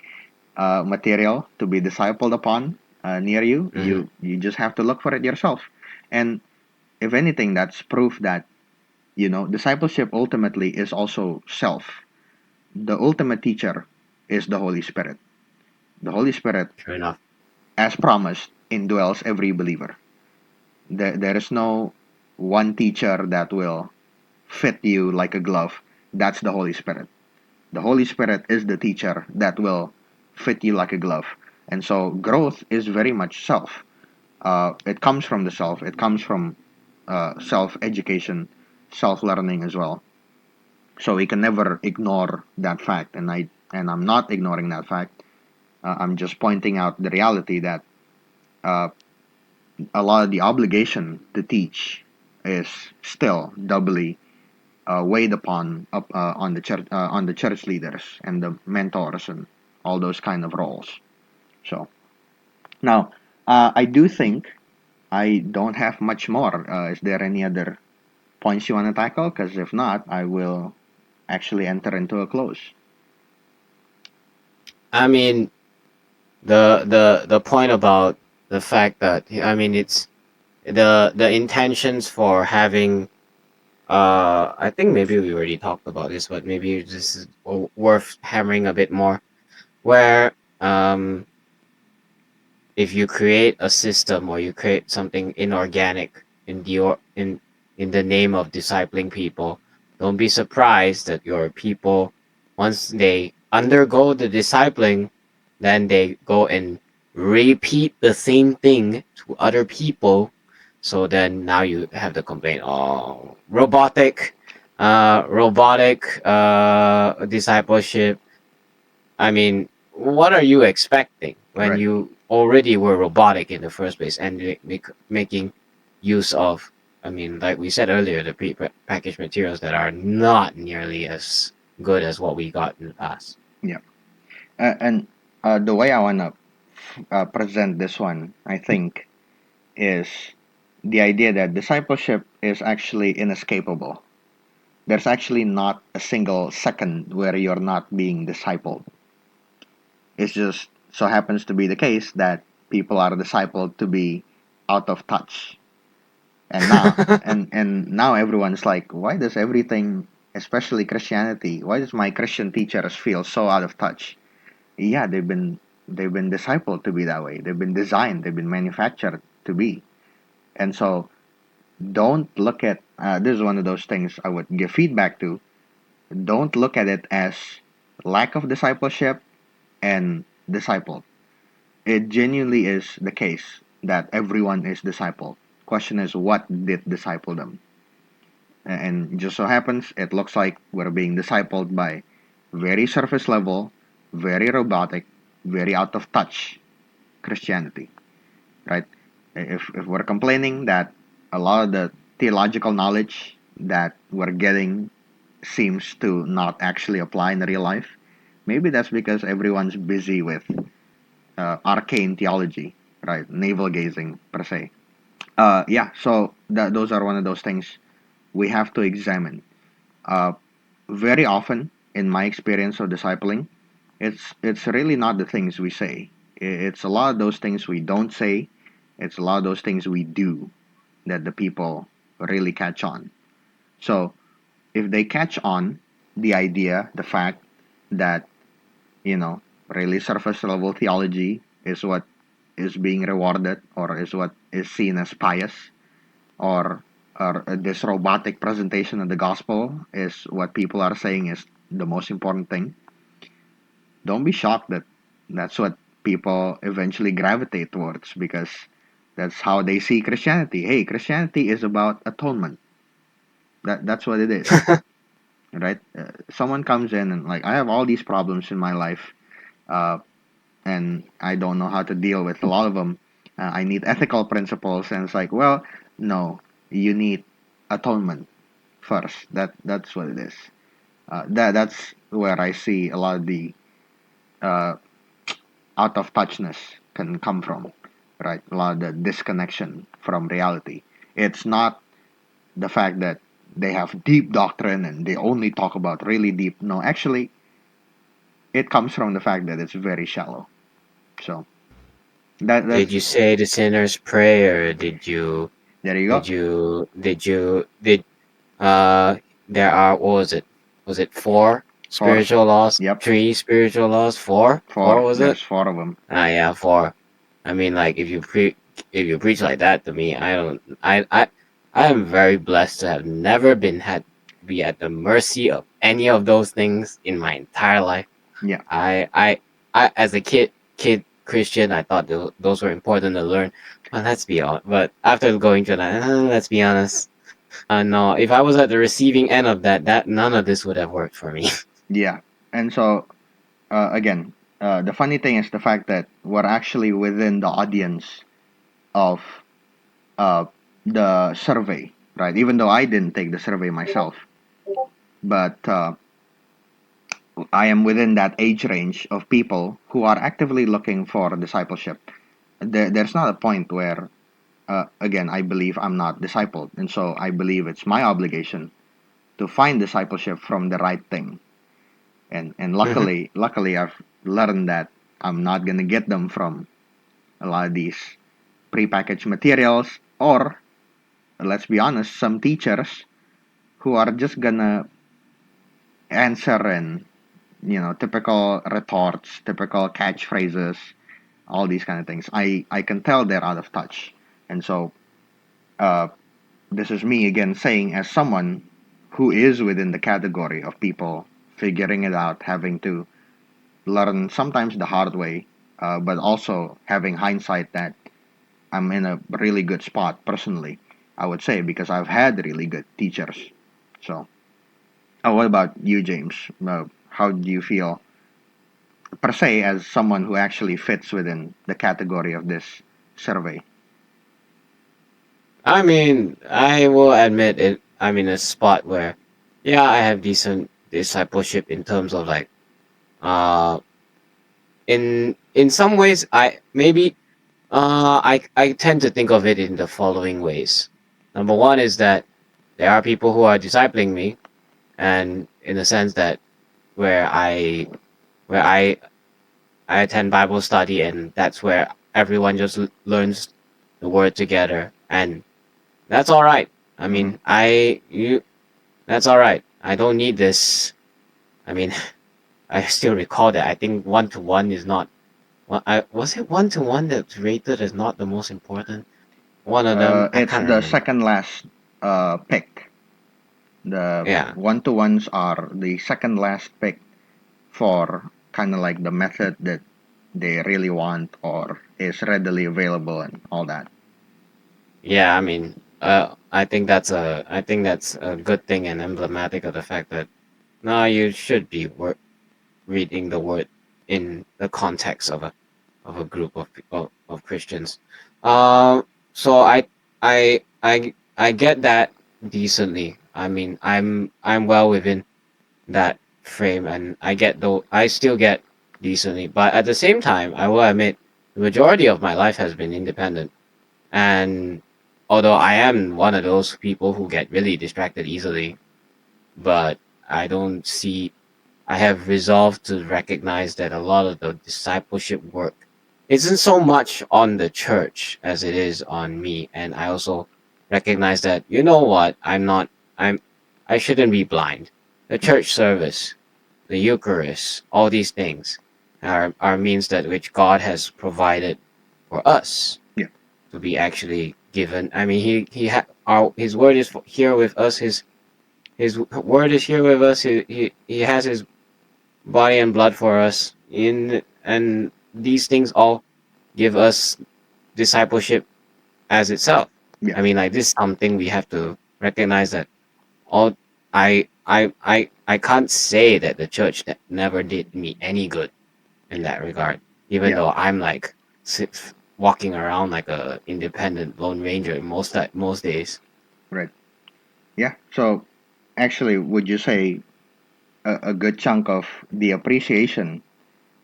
material to be discipled upon near you. Hmm. You just have to look for it yourself, and if anything, that's proof that discipleship ultimately is also self. The ultimate teacher is the Holy Spirit. The Holy Spirit, Sure enough. as promised, indwells every believer. There is no one teacher that will fit you like a glove. That's the Holy Spirit. The Holy Spirit is the teacher that will fit you like a glove. And so growth is very much self. It comes from the self. It comes from self education, self learning as well. So we can never ignore that fact. And I'm not ignoring that fact. I'm just pointing out the reality that uh, a lot of the obligation to teach is still doubly weighed upon on the church leaders and the mentors and all those kind of roles. So now, I do think I don't have much more. Is there any other points you want to tackle? Because if not, I will actually enter into a close. I mean, the point about the fact that I mean it's the intentions for having I think maybe we already talked about this, but maybe this is worth hammering a bit more. Where if you create a system or you create something inorganic in the in the name of discipling people, don't be surprised that your people, once they undergo the discipling, then they go and repeat the same thing to other people. So then now you have the complaint, oh, robotic discipleship. I mean, what are you expecting when Right. you already were robotic in the first place and making use of, I mean, like we said earlier, the pre-packaged materials that are not nearly as good as what we got in the past. Yeah. And the way I wanna present this one, I think, is the idea that discipleship is actually inescapable. There's actually not a single second where you're not being discipled. It's just so happens to be the case that people are discipled to be out of touch. And now everyone's like, why does everything, especially Christianity, why does my Christian teachers feel so out of touch? Yeah, they've been discipled to be that way. They've been designed, they've been manufactured to be. And so don't look at this is one of those things I would give feedback to. Don't look at it as lack of discipleship and disciple. It genuinely is the case that everyone is discipled. Question is, what did disciple them? And just so happens, it looks like we're being discipled by very surface level, very robotic, very out of touch Christianity, right? If we're complaining that a lot of the theological knowledge that we're getting seems to not actually apply in real life, maybe that's because everyone's busy with arcane theology, right? Navel gazing, per se. Yeah, so those are one of those things we have to examine. Uh, Very often, in my experience of discipling, it's really not the things we say. It's a lot of those things we don't say. It's a lot of those things we do that the people really catch on. So if they catch on the idea, the fact that you know really surface level theology is what is being rewarded or is what is seen as pious, or this robotic presentation of the gospel is what people are saying is the most important thing, don't be shocked that that's what people eventually gravitate towards, because that's how they see Christianity. Hey, Christianity is about atonement. That's what it is, right? Someone comes in and like, I have all these problems in my life, uh, and I don't know how to deal with a lot of them. I need ethical principles, and it's like, well, no, you need atonement first. That's what it is. That's where I see a lot of the uh, out of touchness can come from, right? A lot of the disconnection from reality. It's not the fact that they have deep doctrine and they only talk about really deep. No, actually, it comes from the fact that it's very shallow. So that's Did you say the sinner's prayer? Did you there you go. did you did you did uh there are, what was it? Was it four Four. spiritual laws? Yep. Three spiritual laws? Four? Four Four. was it? There's four of them. Ah, yeah, four. I mean, like, if you preach like that to me, I don't. I am very blessed to have never been had be at the mercy of any of those things in my entire life. Yeah. I I as a kid Christian, I thought those were important to learn. But let's be honest. But after going through that, let's be honest. No, if I was at the receiving end of that none of this would have worked for me. Yeah. And so again, the funny thing is the fact that we're actually within the audience of uh, the survey, right? Even though I didn't take the survey myself, but I am within that age range of people who are actively looking for discipleship. There's not a point where, again, I believe I'm not discipled, and so I believe it's my obligation to find discipleship from the right thing. And luckily, I've learned that I'm not gonna get them from a lot of these prepackaged materials, or let's be honest, some teachers who are just gonna answer in typical retorts, typical catchphrases, all these kind of things. I can tell they're out of touch, and so uh, this is me again saying, as someone who is within the category of people figuring it out, having to learn sometimes the hard way, but also having hindsight that I'm in a really good spot personally, I would say, because I've had really good teachers. So, what about you, James? How do you feel per se as someone who actually fits within the category of this survey? I mean, I will admit it. I'm in a spot where, yeah, I have decent discipleship in terms of like, uh, in some ways, I tend to think of it in the following ways. Number one is that there are people who are discipling me, and in the sense that where I where I attend Bible study, and that's where everyone just learns the word together, and that's all right. I Mm-hmm. mean, that's all right. I don't need this. I mean, I still recall that I think one to one is not. Well, I was it one to one that's rated as not the most important. One of them, I It's can't the remember. second last pick. The Yeah, one to ones are the second last pick for kind of like the method that they really want or is readily available and all that. yeah. I mean, I think that's a good thing and emblematic of the fact that no, you should be reading the word in the context of a group of Christians. So I get that decently. I mean, I'm well within that frame, and I still get decently. But at the same time, I will admit the majority of my life has been independent, and although I am one of those people who get really distracted easily, but I don't see I have resolved to recognize that a lot of the discipleship work isn't so much on the church as it is on me. And I also recognize that, you know what, I shouldn't be blind. The Mm. church service, the Eucharist, all these things are means that which God has provided for us Yeah, to be actually given. I mean, his word is here with us. His word is here with us. He has his body and blood for us in and these things all give us discipleship as itself. yeah, I mean, like, this is something we have to recognize that all I can't say that the church that never did me any good in that regard, even yeah, though I'm like walking around like a independent lone ranger most days. right. Yeah. So, actually, would you say a good chunk of the appreciation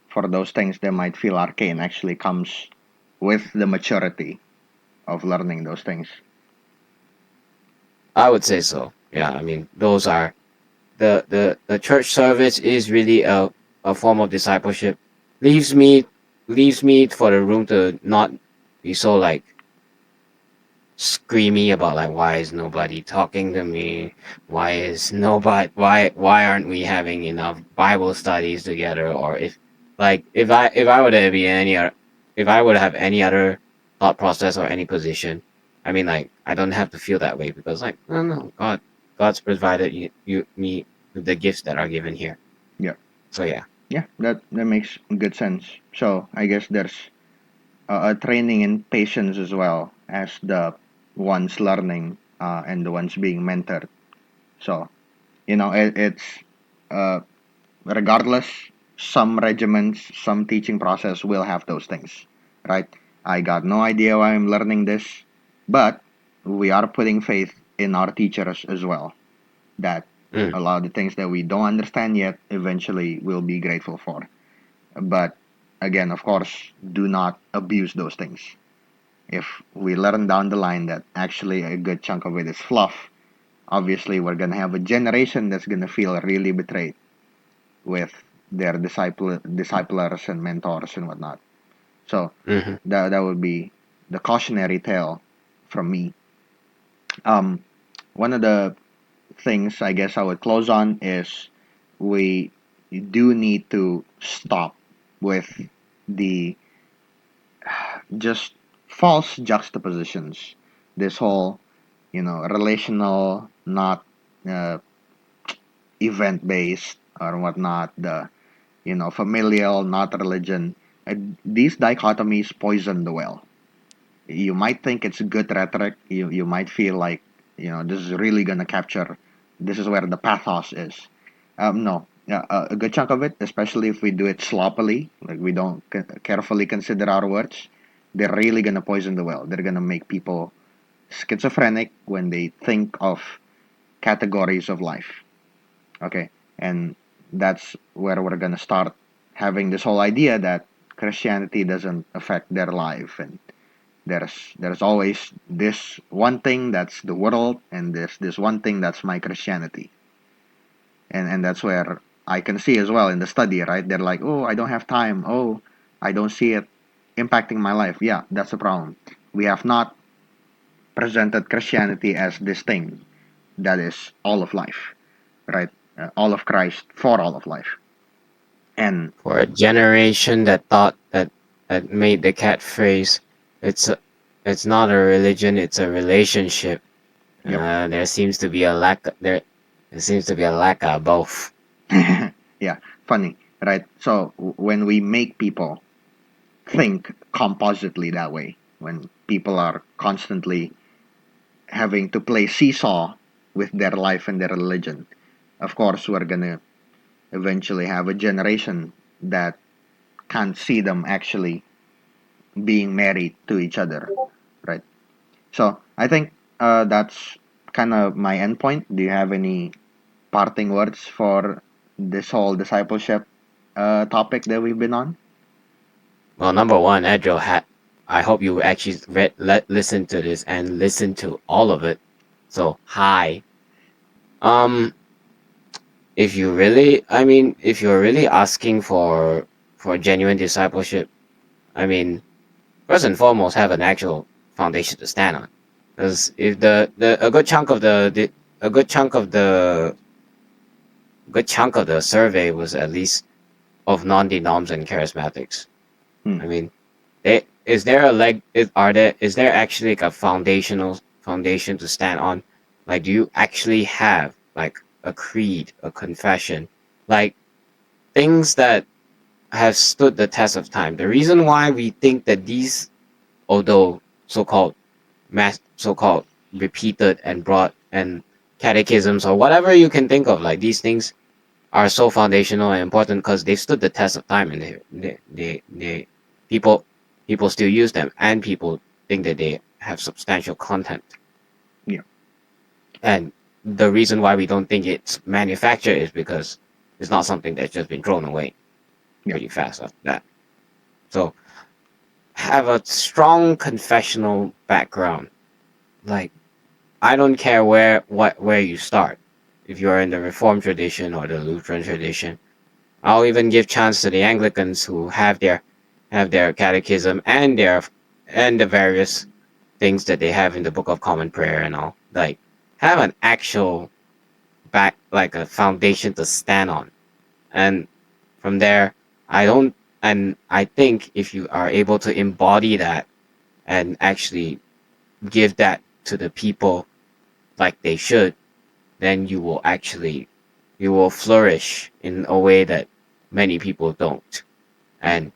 for those things that might feel arcane actually comes with the maturity of learning those things? I would say so. Yeah, I mean, those are the church service is really a form of discipleship. Leaves me leaves me for the room to not be so like screamy about like why is nobody talking to me? Why aren't we having enough Bible studies together? Or if I would have be any other if I would have any other thought process or any position, I mean, like, I don't have to feel that way because, like, no, God's provided you me with the gifts that are given here. Yeah, So yeah. yeah, that makes good sense. So, I guess there's a training in patience as well as the ones learning and the ones being mentored. So, it's uh, regardless, some regiments, some teaching process will have those things, right? I got no idea why I'm learning this, but we are putting faith in our teachers as well, that Mm, a lot of the things that we don't understand yet eventually we'll be grateful for. But again, of course, do not abuse those things. If we learn down the line that actually a good chunk of it is fluff, obviously we're going to have a generation that's going to feel really betrayed with their disciplers and mentors and whatnot. So hmm. that would be the cautionary tale from me. Um, One of the things I guess I would close on is we do need to stop with the just false juxtapositions. This whole relational, not event based or whatnot, the familial, not religion. These dichotomies poison the well. You might think it's good rhetoric. You might feel like this is really gonna capture. This is where the pathos is. No, yeah, a good chunk of it, especially if we do it sloppily, like we don't carefully consider our words, they're really gonna poison the well. They're gonna make people schizophrenic when they think of categories of life. Okay, and that's where we're gonna start having this whole idea that Christianity doesn't affect their life, and there's always this one thing that's the world, and this one thing that's my Christianity, and that's where I can see as well in the study, right? They're like, oh, I don't have time. Oh, I don't see it impacting my life. Yeah, that's the problem. We have not presented Christianity as this thing that is all of life, right? All of Christ for all of life. And For a generation that thought that made the cat phrase, it's a, it's not a religion, it's a relationship. yep. There seems to be a lack there seems to be a lack of both. Yeah, funny, right? So when we make people think compositely that way, when people are constantly having to play seesaw with their life and their religion, of course, we're gonna eventually have a generation that can't see them actually being married to each other, right? So I think that's kind of my endpoint. Do you have any parting words for this whole discipleship topic that we've been on? Well, number one, Edro had. I hope you actually listen to this and listen to all of it. So hi. Um, if you really, I mean, if you're really asking for genuine discipleship, I mean, first and foremost, have an actual foundation to stand on. Because if the a good chunk of the a good chunk of the survey was at least of non-denoms and charismatics. Hmm. I mean, is there a leg? Is there actually like a foundation to stand on? Like, do you actually have like a creed, a confession, like things that have stood the test of time? The reason why we think that these, although so-called repeated and brought and catechisms or whatever you can think of, like these things are so foundational and important because they've stood the test of time, and they people people still use them, and people think that they have substantial content. Yeah. And the reason why we don't think it's manufactured is because it's not something that's just been thrown away Yeah. pretty fast after that. So have a strong confessional background. Like, I don't care where you start. If you're in the Reformed tradition or the Lutheran tradition, I'll even give chance to the Anglicans who have their catechism and the various things that they have in the Book of Common Prayer and all. Like, have an actual like a foundation to stand on. And from there, I don't and I think if you are able to embody that and actually give that to the people like they should, then you will flourish in a way that many people don't. And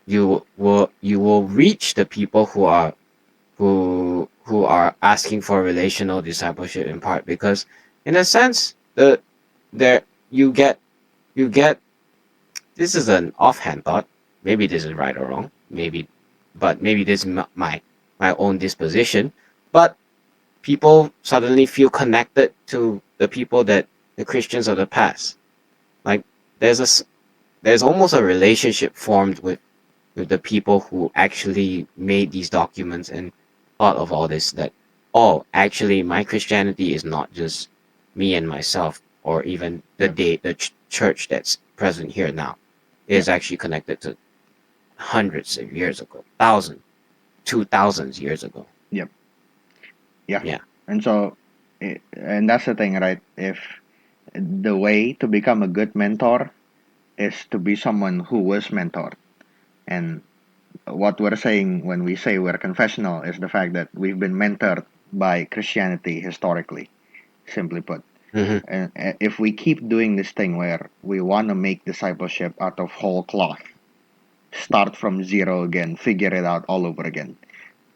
you will reach the people who are asking for relational discipleship, in part because in a sense there you get this is an offhand thought, maybe this is right or wrong, maybe this is my own disposition, but people suddenly feel connected to the people that the Christians of the past. Like, there's there's almost a relationship formed with the people who actually made these documents and thought of all this, that, oh, actually my Christianity is not just me and myself, or even Yeah. the church that's present here now. It Yeah. is actually connected to hundreds of years ago, thousands, 2000 years ago. Yep. Yeah. Yeah. And so, and that's the thing, right? If the way to become a good mentor is to be someone who was mentored, and what we're saying when we say we're confessional is the fact that we've been mentored by Christianity historically, simply put. Mm-hmm. And if we keep doing this thing where we want to make discipleship out of whole cloth, start from zero again, figure it out all over again,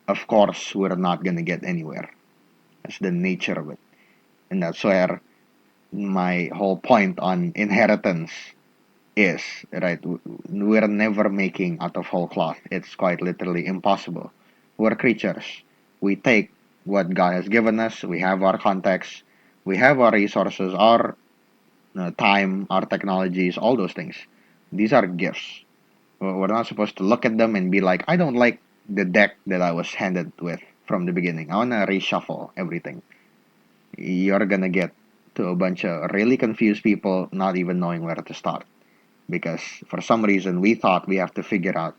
of course, we're not going to get anywhere. That's the nature of it. And that's where my whole point on inheritance is, right? We're never making out of whole cloth. It's quite literally impossible. We're creatures. We take what God has given us, we have our context, we have our resources, our time, our technologies, all those things. These are gifts. We're not supposed to look at them and be like, I don't like the deck that I was handed with from the beginning. I want to reshuffle everything. You're going to get to a bunch of really confused people not even knowing where to start. Because for some reason, we thought we have to figure out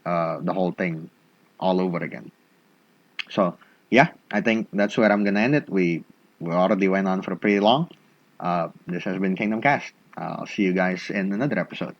the whole thing all over again. So, yeah, I think that's where I'm going to end it. We already went on for pretty long. This has been Kingdom Cast. I'll see you guys in another episode.